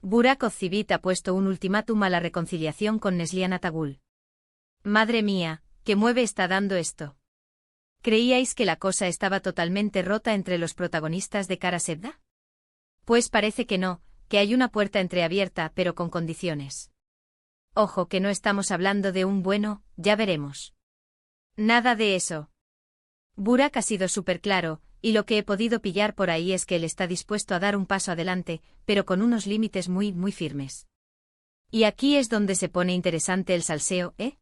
Burak Ozcivit ha puesto un ultimátum a la reconciliación con Neslihan Atagul. Madre mía, ¿qué mueve está dando esto? ¿Creíais que la cosa estaba totalmente rota entre los protagonistas de Kara Sevda? Pues parece que no, que hay una puerta entreabierta pero con condiciones. Ojo que no estamos hablando de un bueno, ya veremos. Nada de eso. Burak ha sido súper claro, y lo que he podido pillar por ahí es que él está dispuesto a dar un paso adelante, pero con unos límites muy, muy firmes. Y aquí es donde se pone interesante el salseo, ¿eh?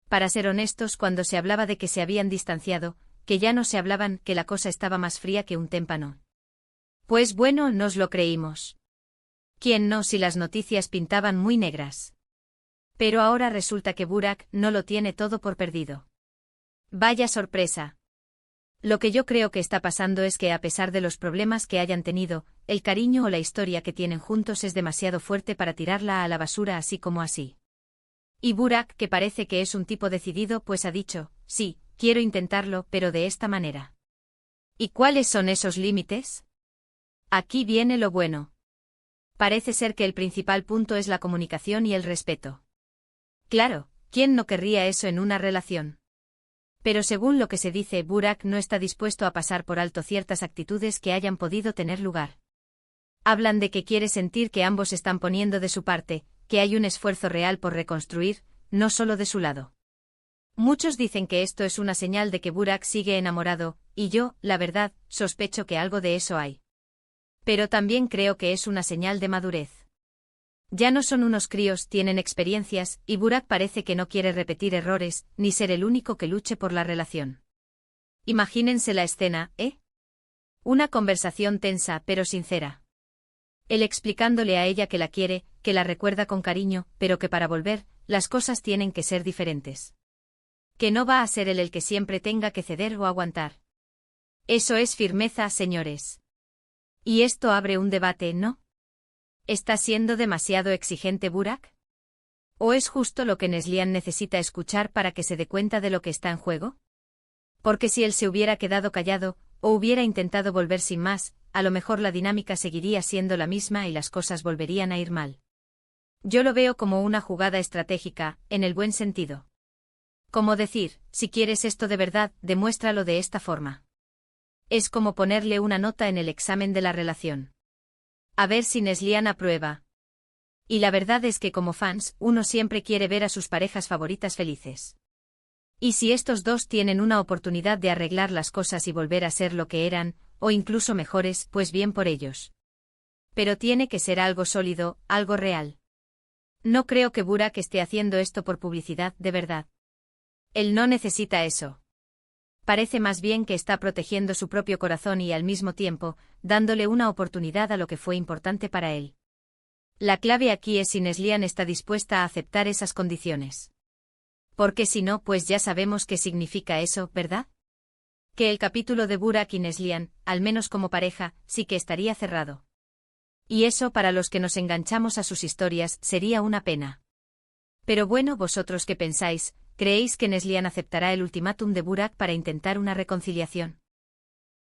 Para ser honestos, cuando se hablaba de que se habían distanciado, que ya no se hablaban, que la cosa estaba más fría que un témpano. Pues bueno, nos lo creímos. ¿Quién no si las noticias pintaban muy negras? Pero ahora resulta que Burak no lo tiene todo por perdido. Vaya sorpresa. Lo que yo creo que está pasando es que a pesar de los problemas que hayan tenido, el cariño o la historia que tienen juntos es demasiado fuerte para tirarla a la basura así como así. Y Burak, que parece que es un tipo decidido, pues ha dicho, sí, quiero intentarlo, pero de esta manera. ¿Y cuáles son esos límites? Aquí viene lo bueno. Parece ser que el principal punto es la comunicación y el respeto. Claro, ¿quién no querría eso en una relación? Pero según lo que se dice, Burak no está dispuesto a pasar por alto ciertas actitudes que hayan podido tener lugar. Hablan de que quiere sentir que ambos están poniendo de su parte, que hay un esfuerzo real por reconstruir, no solo de su lado. Muchos dicen que esto es una señal de que Burak sigue enamorado, y yo, la verdad, sospecho que algo de eso hay. Pero también creo que es una señal de madurez. Ya no son unos críos, tienen experiencias, y Burak parece que no quiere repetir errores, ni ser el único que luche por la relación. Imagínense la escena, ¿eh? Una conversación tensa pero sincera. Él explicándole a ella que la quiere, que la recuerda con cariño, pero que para volver, las cosas tienen que ser diferentes. Que no va a ser él el que siempre tenga que ceder o aguantar. Eso es firmeza, señores. Y esto abre un debate, ¿no? ¿Está siendo demasiado exigente Burak? ¿O es justo lo que Neslihan necesita escuchar para que se dé cuenta de lo que está en juego? Porque si él se hubiera quedado callado, o hubiera intentado volver sin más, a lo mejor la dinámica seguiría siendo la misma y las cosas volverían a ir mal. Yo lo veo como una jugada estratégica, en el buen sentido. Como decir, si quieres esto de verdad, demuéstralo de esta forma. Es como ponerle una nota en el examen de la relación. A ver si Neslihan aprueba. Y la verdad es que como fans, uno siempre quiere ver a sus parejas favoritas felices. Y si estos dos tienen una oportunidad de arreglar las cosas y volver a ser lo que eran, o incluso mejores, pues bien por ellos. Pero tiene que ser algo sólido, algo real. No creo que Burak esté haciendo esto por publicidad, de verdad. Él no necesita eso. Parece más bien que está protegiendo su propio corazón y al mismo tiempo, dándole una oportunidad a lo que fue importante para él. La clave aquí es si Neslihan está dispuesta a aceptar esas condiciones. Porque si no, pues ya sabemos qué significa eso, ¿verdad? Que el capítulo de Burak y Neslihan, al menos como pareja, sí que estaría cerrado. Y eso para los que nos enganchamos a sus historias sería una pena. Pero bueno, ¿vosotros qué pensáis? ¿Creéis que Neslihan aceptará el ultimátum de Burak para intentar una reconciliación?